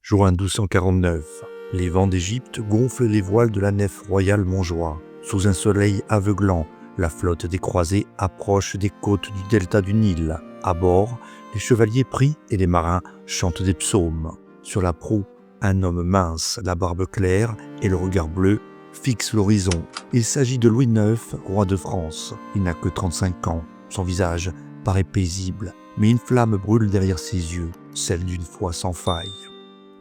Juin 1249, les vents d'Égypte gonflent les voiles de la nef royale Montjoie. Sous un soleil aveuglant, la flotte des croisés approche des côtes du delta du Nil. À bord, les chevaliers prient et les marins chantent des psaumes. Sur la proue, un homme mince, la barbe claire et le regard bleu, fixe l'horizon. Il s'agit de Louis IX, roi de France. Il n'a que 35 ans. Son visage paraît paisible, mais une flamme brûle derrière ses yeux, celle d'une foi sans faille.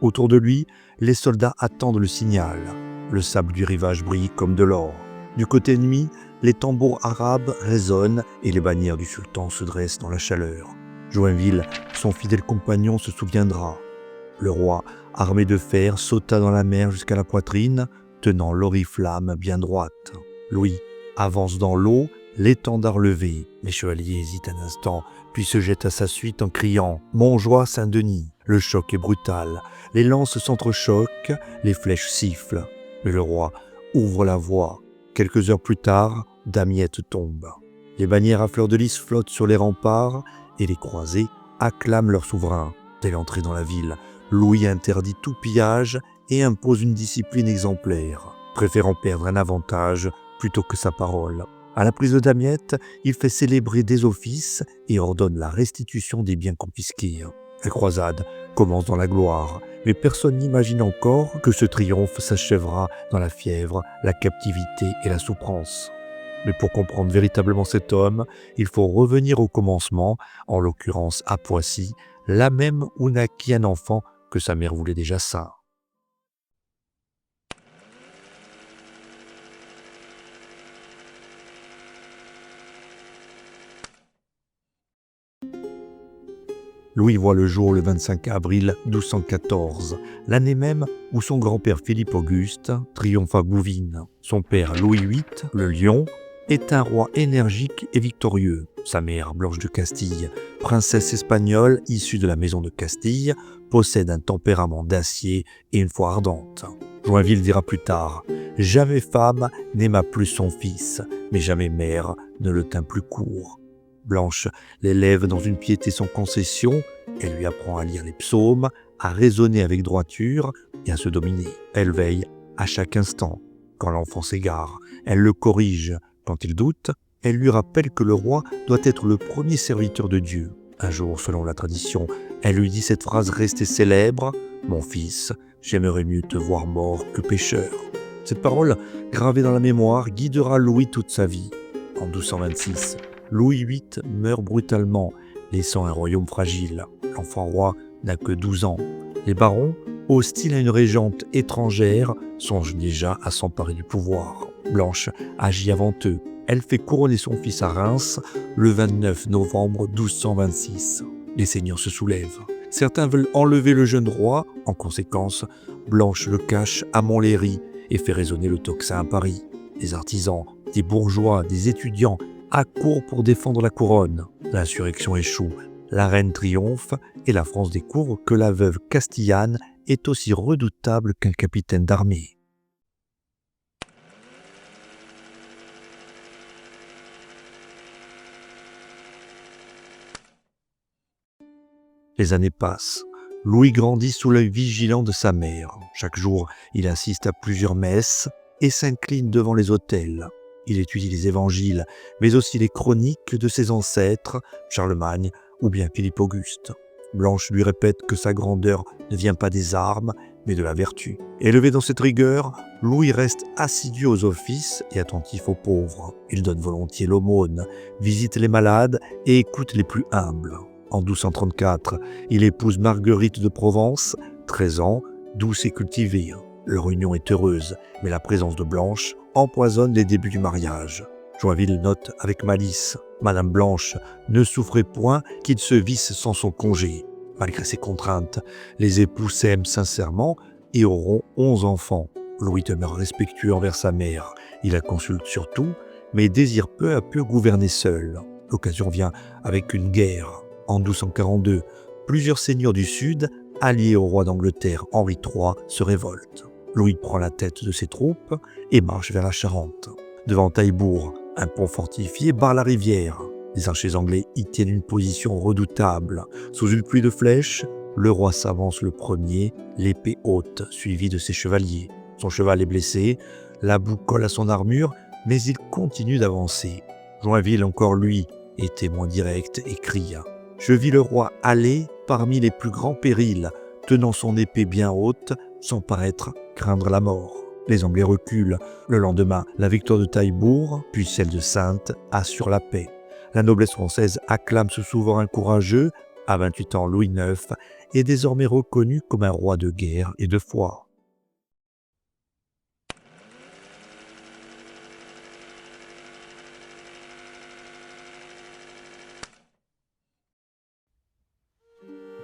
Autour de lui, les soldats attendent le signal. Le sable du rivage brille comme de l'or. Du côté ennemi, les tambours arabes résonnent et les bannières du sultan se dressent dans la chaleur. Joinville, son fidèle compagnon, se souviendra. Le roi, armé de fer, sauta dans la mer jusqu'à la poitrine, tenant l'oriflamme bien droite. Louis avance dans l'eau, l'étendard levé. Les chevaliers hésitent un instant, puis se jettent à sa suite en criant « Montjoie, Saint-Denis ». Le choc est brutal, les lances s'entrechoquent, les flèches sifflent. Mais le roi ouvre la voie. Quelques heures plus tard, Damiette tombe. Les bannières à fleur de lys flottent sur les remparts et les croisés acclament leur souverain. Dès l'entrée dans la ville, Louis interdit tout pillage et impose une discipline exemplaire, préférant perdre un avantage plutôt que sa parole. À la prise de Damiette, il fait célébrer des offices et ordonne la restitution des biens confisqués. La croisade commence dans la gloire, mais personne n'imagine encore que ce triomphe s'achèvera dans la fièvre, la captivité et la souffrance. Mais pour comprendre véritablement cet homme, il faut revenir au commencement, en l'occurrence à Poissy, là même où naquit un enfant que sa mère voulait déjà saint. Louis voit le jour le 25 avril 1214, l'année même où son grand-père Philippe Auguste triomphe à Bouvines. Son père Louis VIII, le Lion, est un roi énergique et victorieux. Sa mère, Blanche de Castille, princesse espagnole issue de la maison de Castille, possède un tempérament d'acier et une foi ardente. Joinville dira plus tard « Jamais femme n'aima plus son fils, mais jamais mère ne le tint plus court ». Blanche l'élève dans une piété sans concession, elle lui apprend à lire les psaumes, à raisonner avec droiture et à se dominer. Elle veille à chaque instant. Quand l'enfant s'égare, elle le corrige. Quand il doute, elle lui rappelle que le roi doit être le premier serviteur de Dieu. Un jour, selon la tradition, elle lui dit cette phrase restée célèbre « Mon fils, j'aimerais mieux te voir mort que pécheur ». Cette parole, gravée dans la mémoire, guidera Louis toute sa vie. En 1226, Louis VIII meurt brutalement, laissant un royaume fragile. L'enfant roi n'a que 12 ans. Les barons, hostiles à une régente étrangère, songent déjà à s'emparer du pouvoir. Blanche agit avant eux. Elle fait couronner son fils à Reims le 29 novembre 1226. Les seigneurs se soulèvent. Certains veulent enlever le jeune roi. En conséquence, Blanche le cache à Montlhéry et fait résonner le tocsin à Paris. Des artisans, des bourgeois, des étudiants accourent pour défendre la couronne. L'insurrection échoue, la reine triomphe et la France découvre que la veuve Castillane est aussi redoutable qu'un capitaine d'armée. Les années passent. Louis grandit sous l'œil vigilant de sa mère. Chaque jour, il assiste à plusieurs messes et s'incline devant les autels. Il étudie les évangiles, mais aussi les chroniques de ses ancêtres, Charlemagne ou bien Philippe Auguste. Blanche lui répète que sa grandeur ne vient pas des armes, mais de la vertu. Élevé dans cette rigueur, Louis reste assidu aux offices et attentif aux pauvres. Il donne volontiers l'aumône, visite les malades et écoute les plus humbles. En 1234, il épouse Marguerite de Provence, 13 ans, douce et cultivée. Leur union est heureuse, mais la présence de Blanche empoisonne les débuts du mariage. Joinville note avec malice « Madame Blanche ne souffrait point qu'il se visse sans son congé ». Malgré ces contraintes, les époux s'aiment sincèrement et auront 11 enfants. Louis demeure respectueux envers sa mère. Il la consulte sur tout, mais désire peu à peu gouverner seul. L'occasion vient avec une guerre. En 1242, plusieurs seigneurs du Sud, alliés au roi d'Angleterre Henri III, se révoltent. Louis prend la tête de ses troupes et marche vers la Charente. Devant Taillebourg, un pont fortifié barre la rivière. Les archers anglais y tiennent une position redoutable. Sous une pluie de flèches, Le roi s'avance le premier, l'épée haute, suivie de ses chevaliers. Son cheval est blessé, la boue colle à son armure, mais il continue d'avancer. Joinville, encore lui, est témoin direct et cria « Je vis le roi aller parmi les plus grands périls, tenant son épée bien haute, sans paraître craindre la mort. » Les Anglais reculent. Le lendemain, la victoire de Taillebourg, puis celle de Saintes, assure la paix. La noblesse française acclame ce souverain courageux. À 28 ans, Louis IX est désormais reconnu comme un roi de guerre et de foi.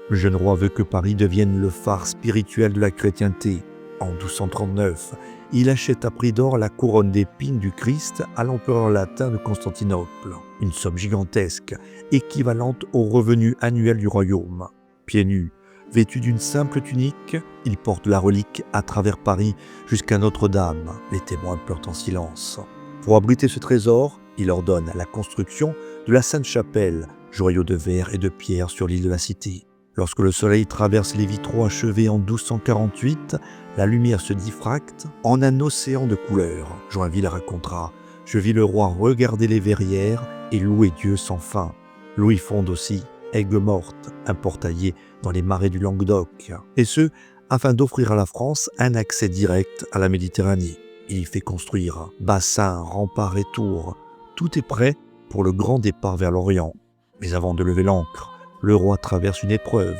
Le jeune roi veut que Paris devienne le phare spirituel de la chrétienté. En 1239, il achète à prix d'or la couronne d'épines du Christ à l'empereur latin de Constantinople, une somme gigantesque, équivalente au revenu annuel du royaume. Pieds nus, vêtu d'une simple tunique, il porte la relique à travers Paris jusqu'à Notre-Dame. Les témoins pleurent en silence. Pour abriter ce trésor, il ordonne la construction de la Sainte-Chapelle, joyau de verre et de pierre sur l'île de la Cité. Lorsque le soleil traverse les vitraux achevés en 1248, la lumière se diffracte en un océan de couleurs. Joinville racontera « Je vis le roi regarder les verrières et louer Dieu sans fin ». Louis fonde aussi Aigues-Mortes, un portailler dans les marais du Languedoc, et ce, afin d'offrir à la France un accès direct à la Méditerranée. Il y fait construire bassins, remparts et tours. Tout est prêt pour le grand départ vers l'Orient. Mais avant de lever l'ancre, le roi traverse une épreuve.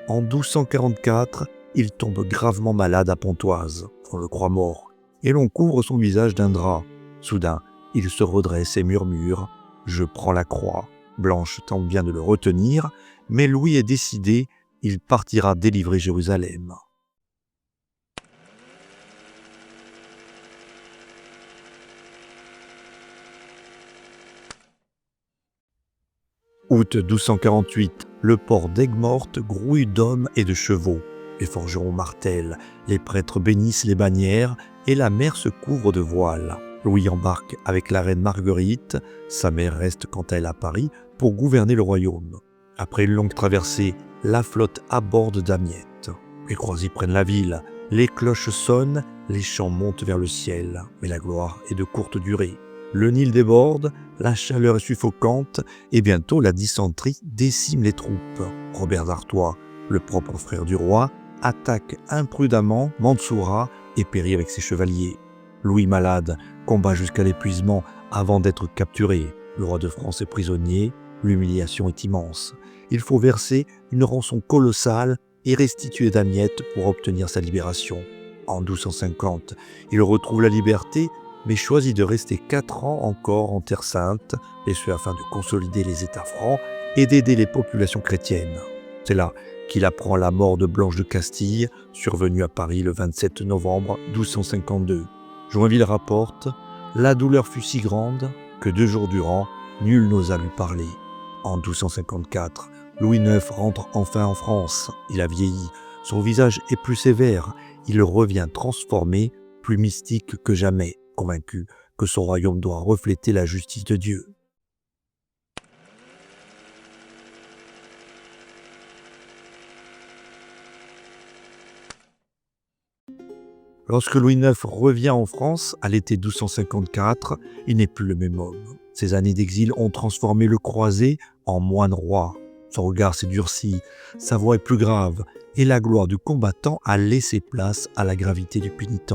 En 1244, il tombe gravement malade à Pontoise. On le croit mort, et l'on couvre son visage d'un drap. Soudain, il se redresse et murmure « Je prends la croix ». Blanche tente bien de le retenir, mais Louis est décidé, il partira délivrer Jérusalem. Août 1248, le port d'Aigues-Mortes grouille d'hommes et de chevaux. Les forgerons martèlent, les prêtres bénissent les bannières et la mer se couvre de voiles. Louis embarque avec la reine Marguerite, sa mère reste quant à elle à Paris pour gouverner le royaume. Après une longue traversée, la flotte aborde Damiette. Les croisiers prennent la ville, les cloches sonnent, les chants montent vers le ciel, mais la gloire est de courte durée. Le Nil déborde, la chaleur est suffocante et bientôt la dysenterie décime les troupes. Robert d'Artois, le propre frère du roi, attaque imprudemment Mansoura et périt avec ses chevaliers. Louis malade combat jusqu'à l'épuisement avant d'être capturé. Le roi de France est prisonnier, l'humiliation est immense. Il faut verser une rançon colossale et restituer Damiette pour obtenir sa libération. En 1250, il retrouve la liberté mais choisit de rester 4 ans encore en Terre Sainte, et ce afin de consolider les États francs et d'aider les populations chrétiennes. C'est là qu'il apprend la mort de Blanche de Castille, survenue à Paris le 27 novembre 1252. Joinville rapporte « La douleur fut si grande que 2 jours durant, nul n'osa lui parler. » En 1254, Louis IX rentre enfin en France. Il a vieilli, son visage est plus sévère, il revient transformé, plus mystique que jamais, convaincu que son royaume doit refléter la justice de Dieu. Lorsque Louis IX revient en France, à l'été 1254, il n'est plus le même homme. Ces années d'exil ont transformé le croisé en moine roi. Son regard s'est durci, sa voix est plus grave, et la gloire du combattant a laissé place à la gravité du pénitent.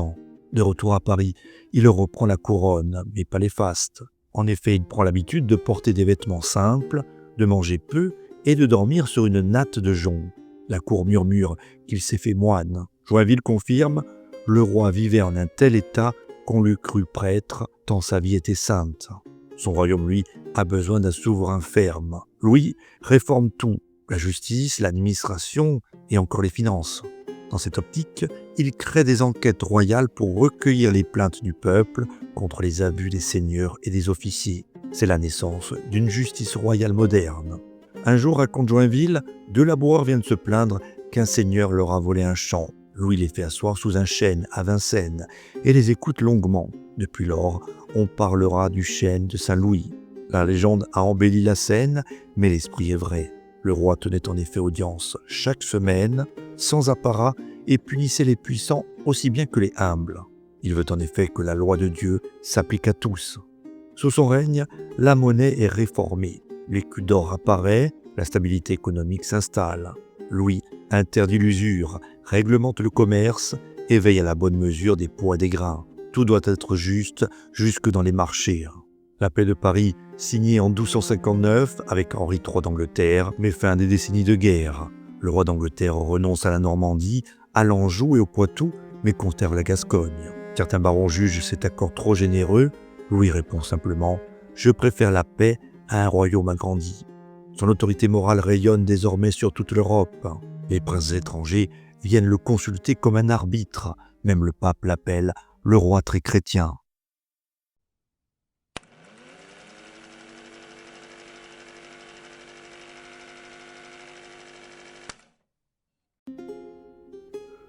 De retour à Paris, il reprend la couronne, mais pas les fastes. En effet, il prend l'habitude de porter des vêtements simples, de manger peu et de dormir sur une natte de jonc. La cour murmure qu'il s'est fait moine. Joinville confirme « Le roi vivait en un tel état qu'on l'eût cru prêtre, tant sa vie était sainte. » Son royaume, lui, a besoin d'un souverain ferme. Louis réforme tout, la justice, l'administration et encore les finances. Dans cette optique, il crée des enquêtes royales pour recueillir les plaintes du peuple contre les abus des seigneurs et des officiers. C'est la naissance d'une justice royale moderne. Un jour, raconte Joinville, 2 laboureurs viennent se plaindre qu'un seigneur leur a volé un champ. Louis les fait asseoir sous un chêne à Vincennes et les écoute longuement. Depuis lors, on parlera du chêne de Saint-Louis. La légende a embelli la scène, mais l'esprit est vrai. Le roi tenait en effet audience chaque semaine, sans apparat, et punissait les puissants aussi bien que les humbles. Il veut en effet que la loi de Dieu s'applique à tous. Sous son règne, la monnaie est réformée. L'écu d'or apparaît, la stabilité économique s'installe. Louis interdit l'usure, réglemente le commerce et veille à la bonne mesure des poids et des grains. Tout doit être juste, jusque dans les marchés. La paix de Paris, signée en 1259 avec Henri III d'Angleterre, met fin à des décennies de guerre. Le roi d'Angleterre renonce à la Normandie, à l'Anjou et au Poitou, mais conserve la Gascogne. Certains barons jugent cet accord trop généreux. Louis répond simplement « Je préfère la paix à un royaume agrandi ». Son autorité morale rayonne désormais sur toute l'Europe. Les princes étrangers viennent le consulter comme un arbitre. Même le pape l'appelle « le roi très chrétien ».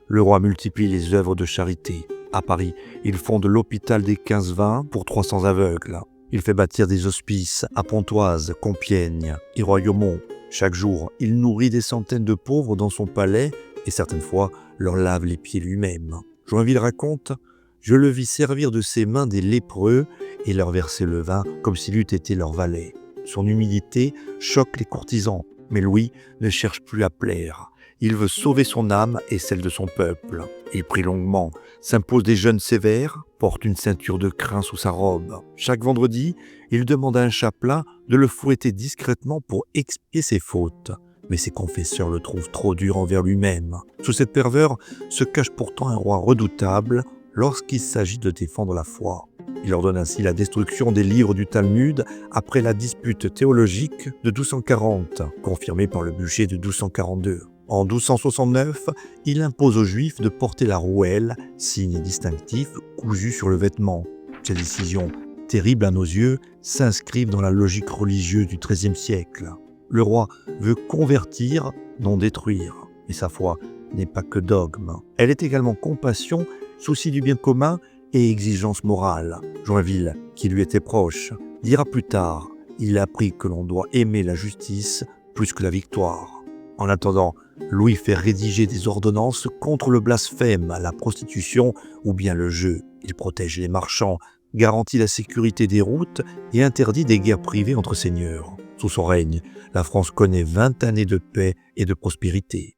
Le roi multiplie les œuvres de charité. À Paris, il fonde l'hôpital des 15-20 pour 300 aveugles. Il fait bâtir des hospices à Pontoise, Compiègne et Royaumont. Chaque jour, il nourrit des centaines de pauvres dans son palais et certaines fois leur lave les pieds lui-même. Joinville raconte « Je le vis servir de ses mains des lépreux et leur verser le vin comme s'il eût été leur valet. » Son humilité choque les courtisans, mais Louis ne cherche plus à plaire. Il veut sauver son âme et celle de son peuple. Il prie longuement, s'impose des jeûnes sévères, porte une ceinture de crin sous sa robe. Chaque vendredi, il demande à un chapelain de le fouetter discrètement pour expier ses fautes. Mais ses confesseurs le trouvent trop dur envers lui-même. Sous cette ferveur se cache pourtant un roi redoutable lorsqu'il s'agit de défendre la foi. Il ordonne ainsi la destruction des livres du Talmud après la dispute théologique de 1240, confirmée par le budget de 1242. En 1269, il impose aux Juifs de porter la rouelle, signe distinctif cousu sur le vêtement. Ces décisions, terribles à nos yeux, s'inscrivent dans la logique religieuse du XIIIe siècle. Le roi veut convertir, non détruire. Mais sa foi n'est pas que dogme. Elle est également compassion, souci du bien commun et exigence morale. Joinville, qui lui était proche, dira plus tard « Il a appris que l'on doit aimer la justice plus que la victoire ». En attendant, Louis fait rédiger des ordonnances contre le blasphème, la prostitution ou bien le jeu. Il protège les marchands, garantit la sécurité des routes et interdit des guerres privées entre seigneurs. Sous son règne, la France connaît 20 années de paix et de prospérité.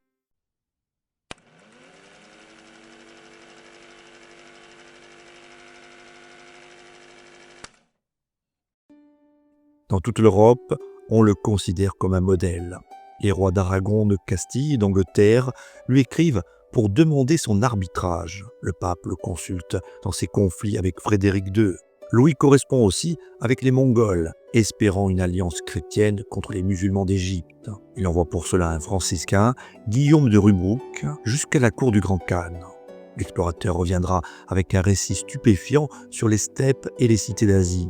Dans toute l'Europe, on le considère comme un modèle. Les rois d'Aragon, de Castille, d'Angleterre lui écrivent pour demander son arbitrage. Le pape le consulte dans ses conflits avec Frédéric II. Louis correspond aussi avec les Mongols, espérant une alliance chrétienne contre les musulmans d'Égypte. Il envoie pour cela un franciscain, Guillaume de Rubruck, jusqu'à la cour du Grand Khan. L'explorateur reviendra avec un récit stupéfiant sur les steppes et les cités d'Asie.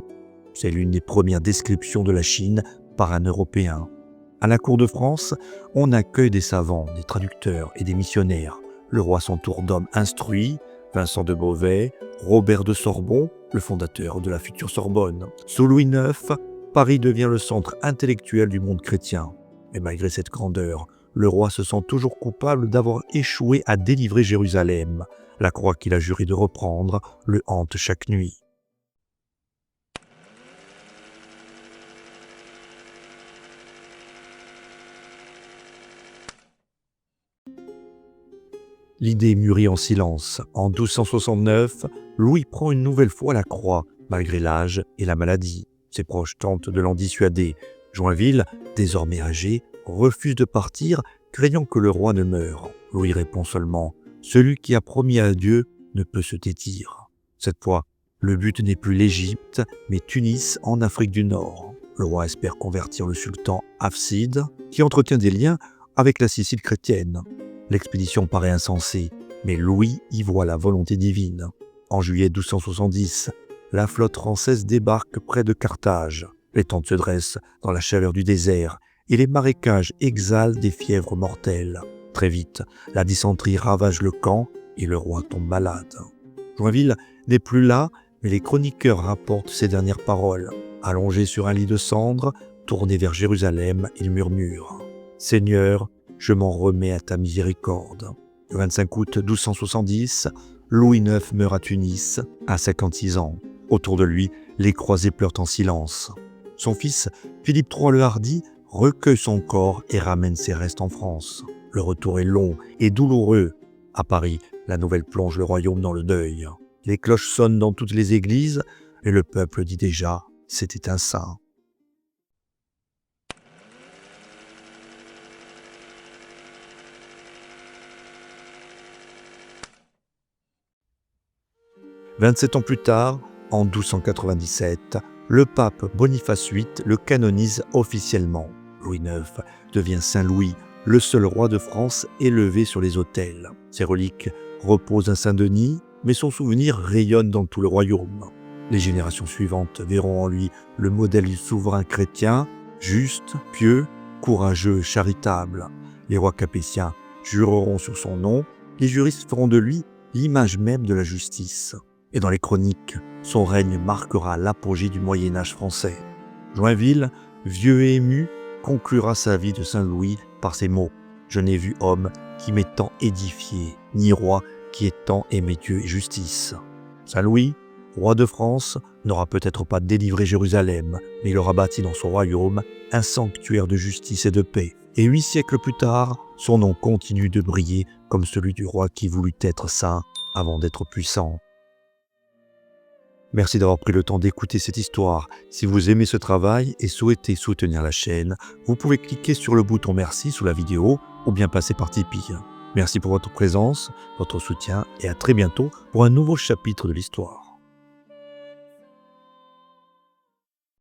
C'est l'une des premières descriptions de la Chine par un Européen. À la cour de France, on accueille des savants, des traducteurs et des missionnaires. Le roi s'entoure d'hommes instruits, Vincent de Beauvais, Robert de Sorbon, le fondateur de la future Sorbonne. Sous Louis IX, Paris devient le centre intellectuel du monde chrétien. Mais malgré cette grandeur, le roi se sent toujours coupable d'avoir échoué à délivrer Jérusalem. La croix qu'il a juré de reprendre le hante chaque nuit. L'idée mûrit en silence. En 1269, Louis prend une nouvelle fois la croix, malgré l'âge et la maladie. Ses proches tentent de l'en dissuader. Joinville, désormais âgé, refuse de partir, craignant que le roi ne meure. Louis répond seulement « Celui qui a promis à Dieu ne peut se tétire ». Cette fois, le but n'est plus l'Égypte, mais Tunis en Afrique du Nord. Le roi espère convertir le sultan Hafsid, qui entretient des liens avec la Sicile chrétienne. L'expédition paraît insensée, mais Louis y voit la volonté divine. En juillet 1270, la flotte française débarque près de Carthage. Les tentes se dressent dans la chaleur du désert et les marécages exhalent des fièvres mortelles. Très vite, la dysenterie ravage le camp et le roi tombe malade. Joinville n'est plus là, mais les chroniqueurs rapportent ses dernières paroles. Allongé sur un lit de cendres, tourné vers Jérusalem, il murmure Seigneur, je m'en remets à ta miséricorde. Le 25 août 1270, Louis IX meurt à Tunis, à 56 ans. Autour de lui, les croisés pleurent en silence. Son fils, Philippe III le Hardi, recueille son corps et ramène ses restes en France. Le retour est long et douloureux. À Paris, la nouvelle plonge le royaume dans le deuil. Les cloches sonnent dans toutes les églises et le peuple dit déjà « c'était un saint ». 27 ans plus tard, en 1297, le pape Boniface VIII le canonise officiellement. Louis IX devient Saint Louis, le seul roi de France élevé sur les autels. Ses reliques reposent à Saint-Denis, mais son souvenir rayonne dans tout le royaume. Les générations suivantes verront en lui le modèle du souverain chrétien, juste, pieux, courageux, charitable. Les rois capétiens jureront sur son nom, les juristes feront de lui l'image même de la justice. Et dans les chroniques, son règne marquera l'apogée du Moyen-Âge français. Joinville, vieux et ému, conclura sa vie de Saint-Louis par ces mots « Je n'ai vu homme qui m'ait tant édifié, ni roi qui ait tant aimé Dieu et justice. » Saint-Louis, roi de France, n'aura peut-être pas délivré Jérusalem, mais il aura bâti dans son royaume un sanctuaire de justice et de paix. Et 8 siècles plus tard, son nom continue de briller comme celui du roi qui voulut être saint avant d'être puissant. Merci d'avoir pris le temps d'écouter cette histoire. Si vous aimez ce travail et souhaitez soutenir la chaîne, vous pouvez cliquer sur le bouton merci sous la vidéo ou bien passer par Tipeee. Merci pour votre présence, votre soutien et à très bientôt pour un nouveau chapitre de l'histoire.